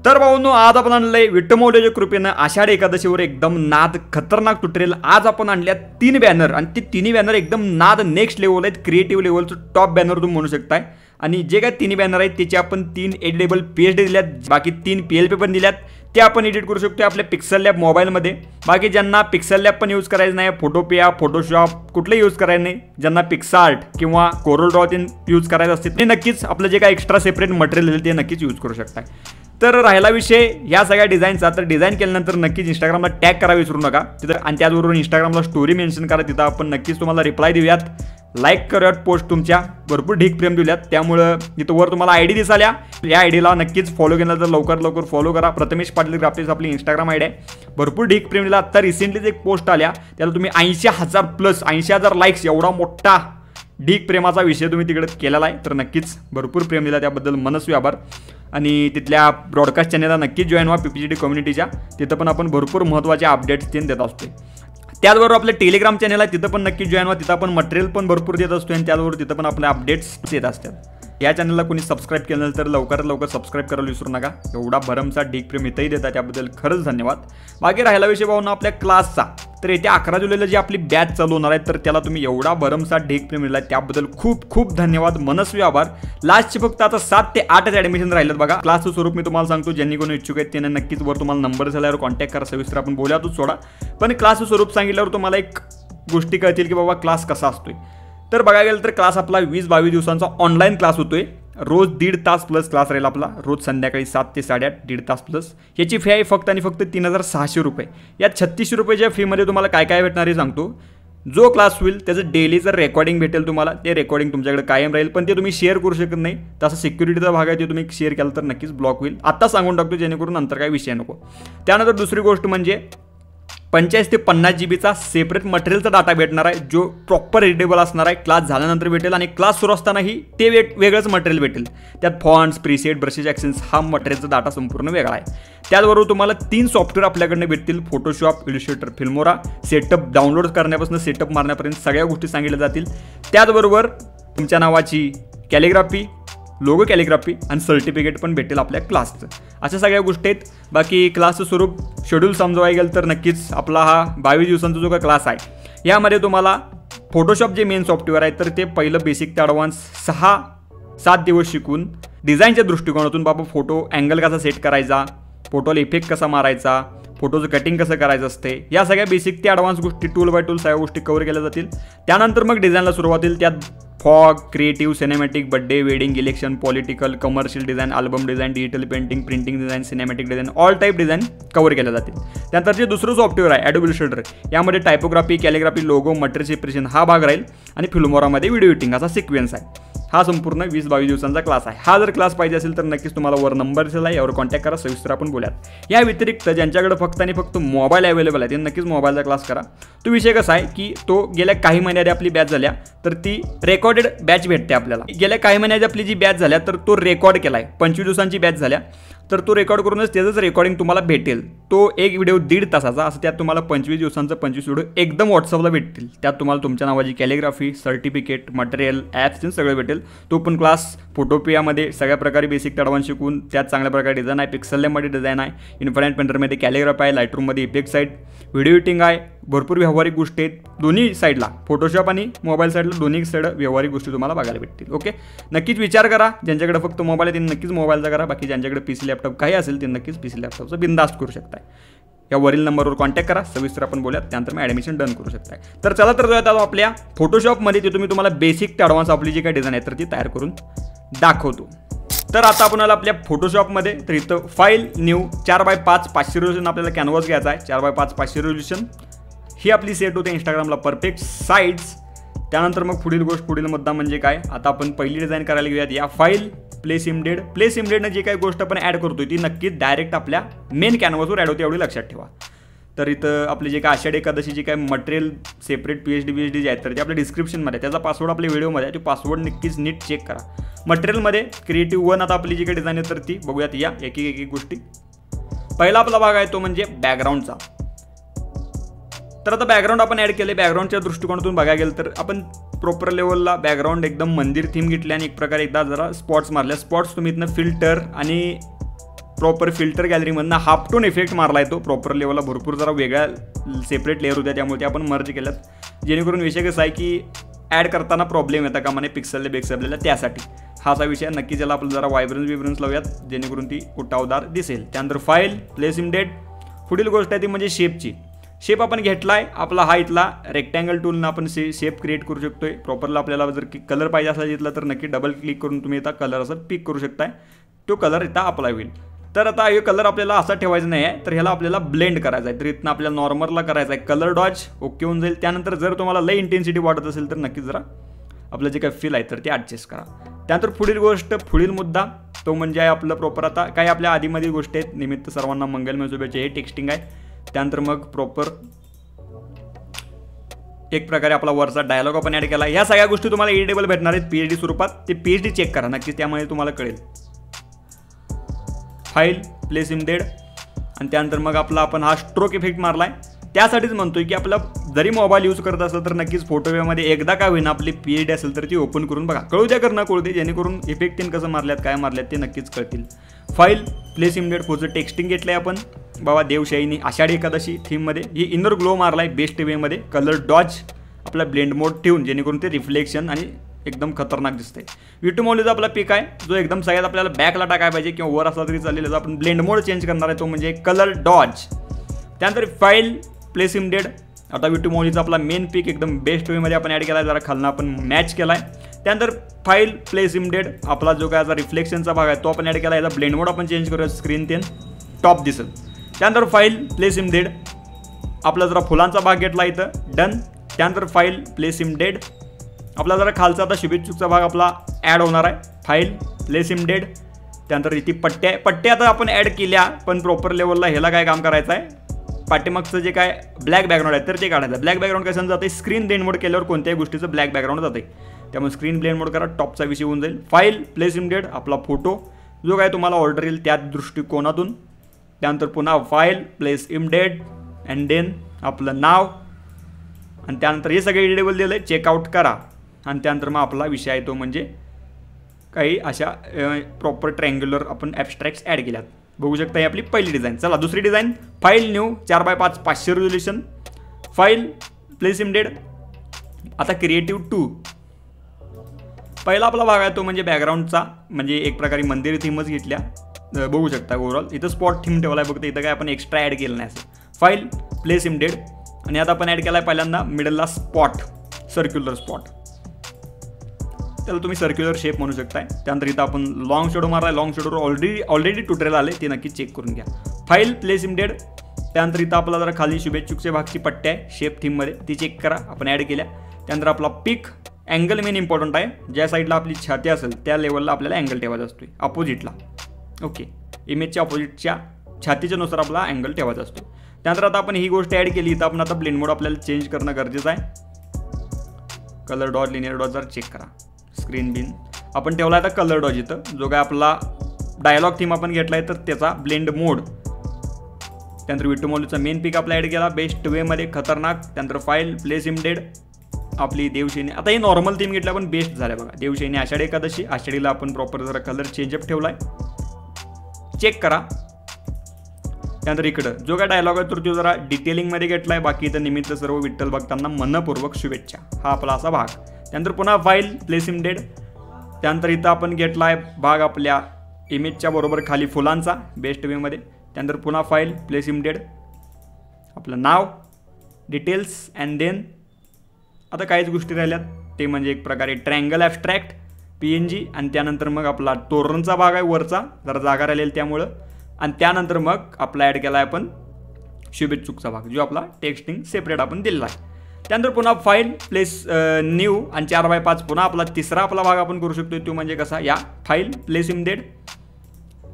तर भाऊंनो, आज आपण आणलंय विठ्ठमौलीच्या कृपेनं आषाढ एकादशीवर एकदम नाद खतरनाक तुटरेल. आज आपण आणल्या 3 बॅनर आणि ते तिन्ही बॅनर एकदम नाद नेक्स्ट लेवल आहेत, क्रिएटिव्ह लेवलचं टॉप बॅनर तुम्ही म्हणू शकताय. आणि जे काय 3 बॅनर आहेत त्याचे आपण 3 एडिटेबल PSD दिल्यात, बाकी 3 PLP पण दिल्यात. ते आपण एडिट करू शकतो आपल्या पिक्सल लॅब मोबाईलमध्ये. बाकी ज्यांना पिक्सल लॅब पण यूज करायचं नाही, फोटोपिया फोटोशॉप कुठलं यूज करायचं नाही, ज्यांना पिक्सार्ट किंवा कोरल ड्रॉ यूज करायचं असते ते नक्कीच आपलं जे काय एक्स्ट्रा सेपरेट मटेरियल दिलं ते नक्कीच यूज करू शकताय. तर राहिला विषय या सगळ्या डिझाईनचा, तर डिझाईन केल्यानंतर नक्कीच इंस्टाग्रामला टॅग करा विसरू नका तिथं, आणि त्याचबरोबर इंस्टाग्रामला स्टोरी मेन्शन करा, तिथं आपण नक्कीच तुम्हाला रिप्लाय देऊयात, लाईक करूयात पोस्ट, तुमच्या भरपूर ढीक प्रेम देऊयात. त्यामुळं इथं वर तुम्हाला ID दिसाल्या, या आयडीला नक्कीच फॉलो केलं तर लवकर फॉलो करा. प्रथमेश पाटील ग्राफिक्स आपली इंस्टाग्राम ID आहे. भरपूर ढीक प्रेम दिला. आता रिसेंटलीच एक पोस्ट आल्या, त्याला तुम्ही 80,000 प्लस 80,000 लाईक्स, एवढा मोठा ढीक प्रेमाचा विषय तुम्ही तिकडे केलेला आहे. तर नक्कीच भरपूर प्रेम दिला, त्याबद्दल मनस्वी आभार. आणि तिथल्या ब्रॉडकास्ट चॅनलला नक्कीच जॉईन व्हा, PPGD कम्युनिटीच्या. तिथं पण आपण भरपूर महत्त्वाचे अपडेट्स देत असतो. त्याचबरोबर आपलं टेलिग्राम चॅनल आहे, तिथं पण नक्की जॉईन व्हा, तिथं आपण मटेरियल पण भरपूर देत असतो आणि त्याचबरोबर तिथं पण आपले अपडेट्स येत असतात. या चॅनलला कोणी सबस्क्राईब केलं तर लवकरात लवकर सबस्क्राईब करायला विसरू नका. एवढा भरमचा ढीक प्रेम इथंही देता, त्याबद्दल खरंच धन्यवाद. बाकी राहिला विषय भाऊ ना आपल्या क्लासचा, तर येत्या 11 जुलैला जी आपली बॅच चालू होणार आहे, तर त्याला तुम्ही एवढा भरमसा ढीक प्रेम दिला, त्याबद्दल खूप धन्यवाद, मनस्वी आभार. लास्टचे फक्त आता 7 ते 8 ॲडमिशन राहिलेत बघा. क्लासचं स्वरूप मी तुम्हाला सांगतो, ज्यांनी कोणी इच्छुक आहेत त्यांना नक्कीच वर तुम्हाला नंबर झाल्यावर कॉन्टॅक्ट करा, सविस्तर आपण बोलूयातच सोडा. पण क्लासचं स्वरूप सांगितल्यावर तुम्हाला एक गोष्टी कळतील की बाबा क्लास कसा असतोय. तर बघायला गेलं तर क्लास आपला 20-22 दिवसांचा ऑनलाईन क्लास होतोय. रोज 1.5 तास प्लस क्लास राहील आपला, रोज संध्याकाळी 7 ते 8:30, 1.5 तास प्लस. याची फी आहे फक्त आणि फक्त 3,600 रुपये. या 3600 रुपयाच्या फीमध्ये तुम्हाला काय भेटणार आहे सांगतो. जो क्लास होईल त्याचं डेलीचं रेकॉर्डिंग भेटेल तुम्हाला, ते रेकॉर्डिंग तुमच्याकडे कायम राहील, पण ते तुम्ही शेअर करू शकत नाही. तसा सिक्युरिटीचा भाग आहे, ते तुम्ही शेअर केलं तर नक्कीच ब्लॉक होईल. आता सांगून टाकतो जेणेकरून नंतर काही विषय नको. त्यानंतर दुसरी गोष्ट म्हणजे 45 ते 50 GB सेपरेट मटेरियलचा डाटा भेटणार आहे, जो प्रॉपर एडिटेबल असणार आहे. क्लास झाल्यानंतर भेटेल आणि क्लास सुरू असतानाही ते वेगळंच मटेरियल भेटेल. त्यात फॉन्ट्स, प्रीसेट, ब्रशेस, ॲक्शन्स हा मटेरियलचा डाटा संपूर्ण वेगळा आहे. त्याचबरोबर तुम्हाला 3 सॉफ्टवेअर आपल्याकडनं भेटतील, Photoshop, Illustrator, Filmora. Setup download करण्यापासून सेटअप मारण्यापर्यंत सगळ्या गोष्टी सांगितल्या जातील. त्याचबरोबर तुमच्या नावाची कॅलिग्राफी, लोगो कॅलिग्राफी आणि सर्टिफिकेट पण भेटेल आपल्या क्लासचं. अशा सगळ्या गोष्टी आहेत. बाकी क्लासचं स्वरूप शेड्यूल समजवायला गेलं तर नक्कीच आपला हा 22 दिवसांचा जो काय क्लास आहे, यामध्ये तुम्हाला फोटोशॉप जे मेन सॉफ्टवेअर आहे, तर ते पहिलं बेसिक ते ॲडव्हान्स 6-7 दिवस शिकून डिझाईनच्या दृष्टिकोनातून बाबा फोटो अँगल कसा सेट करायचा, फोटोला इफेक्ट कसा मारायचा, फोटोचं कटिंग कसं करायचं असते, या सगळ्या बेसिक ते ॲडव्हान्स गोष्टी टूल बाय टूल सगळ्या गोष्टी कव्हर केल्या जातील. त्यानंतर मग डिझाईनला सुरुवात होईल. त्यात fog, creative, cinematic, birthday, wedding, election, political, commercial design, album design, digital painting, printing design, cinematic design, all type design cover केल्या जातील. त्यानंतर जे दुसरं सॉफ्टवेअर आहे ॲडोबी इलस्ट्रेटर, यामध्ये टायपोग्राफी, कॅलिग्राफी, लोगो, मटेरियल सेपरेशन हा भाग राहील आणि फिल्मोरामध्ये व्हिडिओ एडिटिंग असा सिक्वेन्स आहे. हा संपूर्ण 20-22 दिवसांचा क्लास आहे. हा जर क्लास पाहिजे असेल तर नक्कीच तुम्हाला वर नंबर दिसेल आहे, यावर कॉन्टॅक्ट करा, सविस्तर आपण बोलूयात. या व्यतिरिक्त ज्यांच्याकडे फक्त आणि फक्त मोबाईल अवेलेबल आहे, त्यांनी नक्कीच मोबाईलचा क्लास करा. तो विषय कसा आहे की तो गेल्या काही महिन्यात आपली बॅच झाल्या, तर ती रेकॉर्डेड बॅच भेटते आपल्याला. गेल्या काही महिन्याची आपली जी बॅच झाल्या, तर तो रेकॉर्ड केला आहे. 25 दिवसांची बॅच झाल्या, तर तो रेकॉर्ड करूनच त्याचंच रेकॉर्डिंग तुम्हाला भेटेल. तो एक व्हिडिओ 1.5 तासाचा असं, त्यात तुम्हाला 25 दिवसांचा 25 व्हिडिओ एकदम व्हॉट्सअपला भेटतील. त्यात तुम्हाला तुमच्या नावाची कॅलिग्राफी, सर्टिफिकेट, मटेरियल, ॲप्स सगळं भेटेल. तो पण क्लास फोटोपियामध्ये सगळ्या प्रकारे बेसिक ॲडव्हान्स शिकून त्यात चांगल्या प्रकारे डिझाईन आहे, पिक्सल लॅबमध्ये डिझाईन आहे, इन्फिनिट पेंटरमध्ये कॅलिग्राफी आहे, लाईटरूममध्ये इफेक्ट आहे, व्हिडिओ एडिटिंग आहे, भरपूर व्यावहारिक गोष्टी आहेत. दोन्ही साईडला फोटोशॉप आणि मोबाईल साईडला दोन्ही साईड व्यावहारिक गोष्टी तुम्हाला बघायला भेटतील. ओके, नक्कीच विचार करा. ज्यांच्याकडे फक्त मोबाईल आहे त्यांनी नक्कीच मोबाईलचा करा. बाकी ज्यांच्याकडे PC लॅपटॉप काही असेल ते नक्कीच PC लॅपटॉपचं बिनधास्त करू शकताय. या वरील नंबरवर कॉन्टॅक्ट करा, सविस्तर आपण बोलूयात. त्यानंतर मग ॲडमिशन डन करू शकताय. तर चला तर जाऊयात आपल्या फोटोशॉपमध्ये, ते तुम्हाला बेसिक ते ॲडव्हान्स आपली जी काही डिझाईन आहे तर ती तयार करून दाखवतो. तर आता आपण आपल्या फोटोशॉपमध्ये, तर इथं फाईल न्यू 4x5 500 रेझोल्यूशन आपल्याला कॅनव्हास घ्यायचा आहे. 4x5 500 रेझोल्यूशन ही आपली सेट होते इंस्टाग्रामला परफेक्ट साईड्स. त्यानंतर मग पुढील गोष्ट, पुढील मुद्दा म्हणजे काय, आता आपण पहिली डिझाईन करायला घेऊयात. या फाईल प्लेस इमडेडनं जी काही गोष्ट आपण ॲड करतोय ती नक्कीच डायरेक्ट आपल्या मेन कॅनव्हासवर ॲड होते, एवढी लक्षात ठेवा. तर इथं आपले जे काय आषाढ एकादशी जे काय मटेरियल सेपरेट PhD जे आहेत, तर ते आपल्या डिस्क्रिप्शनमध्ये, त्याचा पासवर्ड आपल्या व्हिडिओमध्ये आहे, तो पासवर्ड नक्कीच नीट चेक करा. मटेरियलमध्ये क्रिएटिव्ह 1 आता आपली जी काही डिझाईन आहे तर ती बघूयात. या एक गोष्टी. पहिला आपला भाग आहे तो म्हणजे बॅकग्राऊंडचा. तर आता बॅकग्राऊंड आपण ॲड केले. बॅकग्राऊंडच्या दृष्टिकोनातून बघायला गेलं तर आपण प्रॉपर लेवलला बॅकग्राऊंड एकदम मंदिर थीम घेतली आणि एक प्रकारे एकदा जरा स्पॉट्स मारल्या. स्पॉट्स तुम्ही इथनं फिल्टर आणि प्रॉपर फिल्टर गॅलरीमधनं हाफ टोन इफेक्ट मारला आहे तो प्रॉपर लेवलला भरपूर जरा वेगळ्या सेपरेट लेअर होत्या त्यामुळे ते आपण मर्ज केल्यात जेणेकरून विषय कसा आहे की ॲड करताना प्रॉब्लेम येतात का म्हणे पिक्सलला बेक्सलला त्यासाठी हाचा विषय नक्की ज्याला आपल्याला जरा वायब्रन्स लावूयात जेणेकरून ती उठावदार दिसेल. त्यानंतर फाईल प्लेस इमडेट. पुढील गोष्ट आहे ती म्हणजे शेपची. शेप आपण घेतलाय आपला हा इथला रेक्टँगल टूलनं आपण शेप क्रिएट करू शकतोय. प्रॉपरला आपल्याला जर की कलर पाहिजे असा घेतला तर नक्की डबल क्लिक करून तुम्ही इथं कलर असं पिक करू शकताय. तो कलर इथं अप्लाय होईल. तर आता हे कलर आपल्याला असा ठेवायचा नाही आहे तर ह्याला आपल्याला ब्लेंड करायचा आहे. तर इथनं आपल्याला नॉर्मलला करायचा आहे कलर डॉज ओके होऊन जाईल. त्यानंतर जर तुम्हाला लई इंटेन्सिटी वाटत असेल तर नक्की जरा आपलं जे काय फील आहे तर ते ॲडजस्ट करा. त्यानंतर पुढील गोष्ट पुढील मुद्दा तो म्हणजे आहे आपलं प्रॉपर आता काही आपल्या आधीमधील गोष्टी आहेत. निमित्त सर्वांना मंगलमय शुभेच्छा हे टेक्स्टिंग आहे. त्यानंतर मग प्रॉपर एक प्रकारे आपला वरचा डायलॉग आपण ॲड केला. ह्या सगळ्या गोष्टी तुम्हाला एडिटेबल भेटणार आहेत PhD स्वरूपात. ते PhD चेक करा नक्कीच त्यामुळे तुम्हाला कळेल. फाईल प्लेस इमडेड आणि त्यानंतर मग आपला आपण हा स्ट्रोक इफेक्ट मारला आहे. त्यासाठीच म्हणतोय की आपला जरी मोबाईल यूज करत असेल तर नक्कीच फोटोवेमध्ये एकदा काय होईना आपली PhD असेल तर ती ओपन करून बघा. कळू द्या करणं कळू दे जेणेकरून इफेक्ट तीन कसं मारल्यात काय मारल्यात ते नक्कीच कळतील. फाईल प्लेस इमडेड पुढचं टेक्स्टिंग घेतलं आहे आपण बाबा देवशाहीनी आषाढी एकादशी थीममध्ये ही इनर ग्लो मारला आहे बेस्ट वेमध्ये. कलर डॉज आपला ब्लेंड मोड ठेवून जेणेकरून ते रिफ्लेक्शन आणि एकदम खतरनाक दिसते. विटूमॉलीचा आपला पिक आहे जो एकदम सगळ्यात आपल्याला बॅकला टाकायला पाहिजे किंवा वर असला तरी चालेल. आपण ब्लेंड मोड चेंज करणार आहे तो म्हणजे कलर डॉज. त्यानंतर फाईल प्लेस इमडेड. आता विटूमॉलीचा आपला मेन पिक एकदम बेस्ट वेमध्ये आपण ॲड केला आहे जरा खालनं आपण मॅच केला आहे. त्यानंतर फाईल प्लेस इमडेड आपला जो काय याचा रिफ्लेक्शनचा भाग आहे तो आपण ॲड केला. याचा ब्लेंड मोड आपण चेंज करूया स्क्रीन तेन टॉप दिसेल. त्यानंतर फाईल प्लेस इमडेड आपला जरा फुलांचा भाग घेतला इथं डन. त्यानंतर फाईल प्लेस इमडेड आपला जरा खालचा आता शुभेच्छुकचा भाग आपला ॲड होणार आहे. File place embedded. त्यानंतर इथे पट्ट्या आता आपण ॲड केल्या पण प्रॉपर लेवलला ह्याला काय काम करायचं आहे पाठीमागचं जे काय ब्लॅक बॅकग्राऊंड आहे तर ते काढायचं. ब्लॅक बॅकग्राऊंड कसं जाते स्क्रीन ब्लेंड मोड केल्यावर कोणत्याही गोष्टीचं ब्लॅक बॅकग्राऊंड जाते त्यामुळे स्क्रीन ब्लेंड मोड करा टॉपचा विषय होऊन जाईल. फाईल प्लेस इमडेड आपला फोटो जो काय तुम्हाला ऑर्डर येईल त्या दृष्टिकोनातून. त्यानंतर पुन्हा फाईल प्लेस इमडेड अँड देन आपलं नाव आणि त्यानंतर हे सगळे एडिटेबल दिलं आहे चेकआउट करा. आणि त्यानंतर मग आपला विषय आहे तो म्हणजे काही अशा प्रॉपर ट्रँग्युलर आपण ॲबस्ट्रॅक्ट्स ॲड केल्यात. बघू शकता ही आपली पहिली डिझाईन. चला दुसरी design file new 4x5 500 resolution. File place embedded आता क्रिएटिव्ह 2 पहिला आपला भाग आहे तो म्हणजे बॅकग्राऊंडचा म्हणजे एक प्रकारे मंदिर थीमच घेतल्या. बघू शकता ओव्हरऑल इथं स्पॉट थीम ठेवला आहे फक्त इथं काय आपण एक्स्ट्रा ॲड केलं नाही असं. फाईल प्लेस इमडेड आणि आता आपण ॲड केला आहे पहिल्यांदा मिडलला स्पॉट सर्क्युलर स्पॉट त्याला तुम्ही सर्क्युलर शेप म्हणू शकताय. त्यानंतर इथं आपण लॉंग शेडो मारला आहे. लॉंग शेडोवर ऑलरेडी ट्युटोरियल आले ते नक्की चेक करून घ्या. फाईल प्लेस इमडेड त्यानंतर इथं आपला जरा खाली शुभेच्छुकच्या भागची पट्ट्या आहे शेप थीममध्ये ती चेक करा आपण ॲड केल्या. त्यानंतर आपला पिक अँगल मेन इम्पॉर्टंट आहे. ज्या साईडला आपली छाती असेल त्या लेवलला आपल्याला अँगल ठेवायचा असतो अपोजिटला. ओके इमेजच्या अपोजिटच्या छातीच्यानुसार आपला अँगल ठेवायचा असतो. त्यानंतर आता आपण ही गोष्ट ॲड केली तर आपण आता ब्लेंड मोड आपल्याला चेंज करणं गरजेचं आहे. कलर डॉट लिनियर डॉट जर चेक करा स्क्रीन बिन आपण ठेवला आहे कलर डॉज इथं जो काय आपला डायलॉग थीम आपण घेतला आहे तर त्याचा ब्लेंड मोड. त्यानंतर विटूमॉलीचा मेन पिक आपला ॲड केला बेस्ट वेमध्ये खतरनाक. त्यानंतर फाईल प्लेस इमडेड आपली देवशैनी आता ही नॉर्मल थीम घेतल्या पण बेस्ट झाल्या बघा. देवशैनी आषाढी एकादशी आषाढीला आपण प्रॉपर जरा कलर चेंजअप ठेवला आहे चेक करा. त्यानंतर इकडं जो काय डायलॉग आहे तर तो जरा डिटेलिंगमध्ये घेतला आहे. बाकी इथं निमित्त सर्व विठ्ठल भक्तांना मनपूर्वक शुभेच्छा हा आपला असा भाग. त्यानंतर पुन्हा फाईल प्लेस इमडेड त्यानंतर इथं आपण घेतला आहे भाग आपल्या इमेजच्या बरोबर खाली फुलांचा बेस्ट वेमध्ये. त्यानंतर पुन्हा फाईल प्लेस इमडेड आपलं नाव डिटेल्स अँड देन आता काहीच गोष्टी राहिल्यात ते म्हणजे एक प्रकारे ट्रँगल ॲबस्ट्रॅक्ट PNG आणि त्यानंतर मग आपला तोरणचा भाग आहे वरचा जरा जागा राहिलेला त्यामुळं. आणि त्यानंतर मग आपला ॲड केला आहे आपण शुभेच्छुकचा भाग जो आपला टेक्स्टिंग सेपरेट आपण दिलेला आहे. त्यानंतर पुन्हा फाईल प्लेस न्यू आणि 4x5 पुन्हा आपला तिसरा आपला भाग आपण करू शकतो तो म्हणजे कसा या फाईल प्लेस इमडेड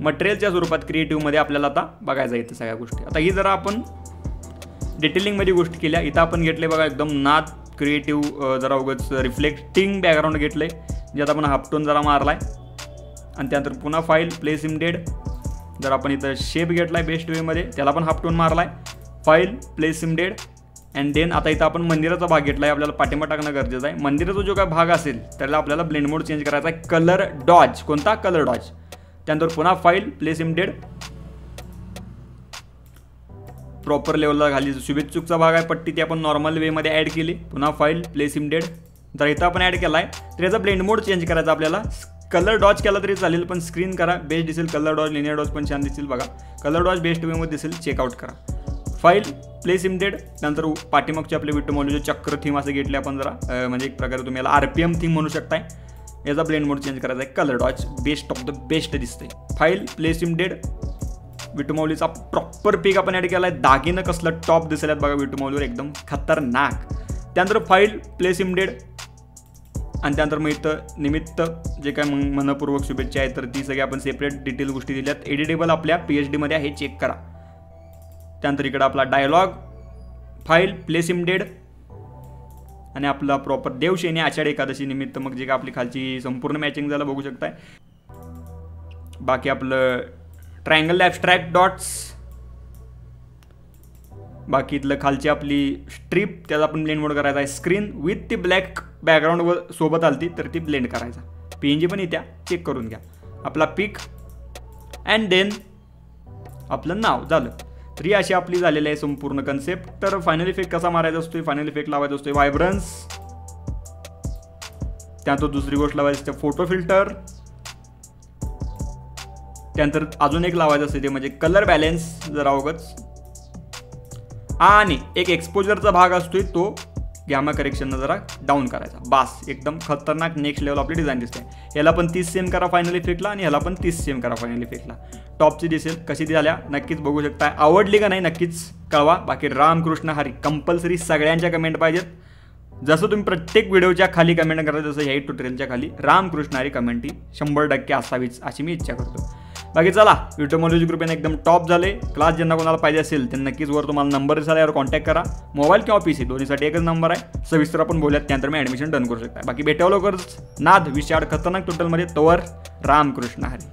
मटेरियलच्या स्वरूपात क्रिएटिव्हमध्ये आपल्याला आता बघायचं येतं सगळ्या गोष्टी. आता ही जरा आपण डिटेलिंगमध्ये गोष्टी केल्या. इथं आपण घेतले बघा एकदम नाद क्रिएटिव्ह जरा उगाच रिफ्लेक्टिंग बॅकग्राऊंड घेतलं आहे ज्यात आपण हाफटोन जरा मारला आहे. आणि त्यानंतर पुन्हा फाईल प्लेस इमडेड जर आपण इथं शेप घेतला आहे बेस्ट वेमध्ये त्याला पण हाफटोन मारला आहे. फाईल प्लेस इमडेड अँड देन आता इथं आपण मंदिराचा भाग घेतला आहे आपल्याला पाठिंबा टाकणं गरजेचं आहे. मंदिराचा जो काय भाग असेल त्याला आपल्याला ब्लेंड मोड चेंज करायचा आहे कलर डॉज कोणता कलर डॉज. त्यानंतर पुन्हा फाईल प्लेस इमडेड प्रॉपर लेवलला खाली शुभेच्छुकचा भाग आहे पट्टी ती आपण नॉर्मल वेमध्ये ॲड केली. पुन्हा फाईल प्लेस इमडेड तर इथं आपण ॲड केला आहे. तर याचा ब्लेंड मोड चेंज करायचा आपल्याला. कलर डॉज केला तरी चालेल पण स्क्रीन करा बेस्ट दिसेल. कलर डॉज लिनियर डॉज पण छान दिसेल बघा. कलर डॉज बेस्ट वेमध्ये दिसेल चेकआउट करा. फाईल प्लेस इमडेड नंतर पाठीमागचे आपले विटोमोलोचे चक्र थीम असं घेतले आपण जरा म्हणजे एक प्रकारे तुम्ही याला RPM थीम म्हणू शकताय. याचा ब्लेंड मोड चेंज करायचा आहे. Colour dodge best of the best दिसते. फाईल प्लेस इमडेड विटोमोलीचा प्रॉपर पिक आपण ॲड केला आहे. दागिनं कसलं टॉप दिसत आहेत बघा विटोमोलीवर एकदम खतरनाक. त्यानंतर फाईल प्लेस इमडेड आणि त्यानंतर मग इथं निमित्त जे काय मनपूर्वक शुभेच्छा आहेत तर ती सगळी आपण सेपरेट डिटेल गोष्टी दिल्यात. एडिटेबल आपल्या PhD मध्ये आहे चेक करा. त्यानंतर इकडं आपला डायलॉग फाईल प्लेस इमडेड आणि आपला प्रॉपर देवशेनी आषाढी एकादशी निमित्त मग जे काय आपली खालची संपूर्ण मॅचिंग झालं बघू शकताय. बाकी आपलं ट्रायंगल ॲबस्ट्रॅक्ट डॉट्स बाकी इथलं खालची आपली स्ट्रीप त्याचा आपण ब्लेंड मोड करायचा आहे. स्क्रीन विथ ती ब्लॅक बॅकग्राऊंड सोबत आलती तर ती ब्लेंड करायचा. PNG पण येत्या चेक करून घ्या. आपला पिक अँड देन आपलं नाव झालं. तर ही अशी आपली झालेली आहे संपूर्ण कन्सेप्ट. तर फायनल इफेक्ट कसा मारायचा असतो फायनल इफेक्ट लावायचा असतो व्हायब्रन्स. त्यानंतर दुसरी गोष्ट लावायची असते फोटो फिल्टर. त्यानंतर अजून एक लावायचं असते ते म्हणजे कलर बॅलेन्स जरा अवगच. आणि एक एक्सपोजरचा भाग असतोय तो गॅमा करेक्शननं जरा डाऊन करायचा. बास एकदम खतरनाक नेक्स्ट लेवल आपली डिझाईन दिसते. याला पण 30 सेम करा फायनल इफेक्टला आणि ह्याला पण 30 सेम करा फायनल इफेक्टला. टॉपची दिसेल कशी झाल्या नक्कीच बघू शकता. आवडली का नाही नक्कीच कळवा. बाकी रामकृष्ण हरी कंपल्सरी सगळ्यांच्या कमेंट पाहिजेत. जसं तुम्ही प्रत्येक व्हिडिओच्या खाली कमेंट करा तसं ह्याही ट्युटोरियलच्या खाली रामकृष्ण हरी कमेंट ही 100% असावीच अशी मी इच्छा करतो. बाकी चला विटोमोलॉजी ग्रुपने एकदम टॉप झाले. क्लास ज्यांना कोणाला पाहिजे असेल त्यांना नक्कीच वर तुम्हाला नंबर दिसायला यावर कॉन्टॅक्ट करा. मोबाईल किंवा PC दोन्हीसाठी एकच नंबर आहे. सविस्तर आपण बोलूयात त्यानंतर मी ॲडमिशन डन करू शकता. बाकी भेटावं लवकरच नाद विशाळ खतरनाक टोटलमध्ये. तोवर रामकृष्ण हरी.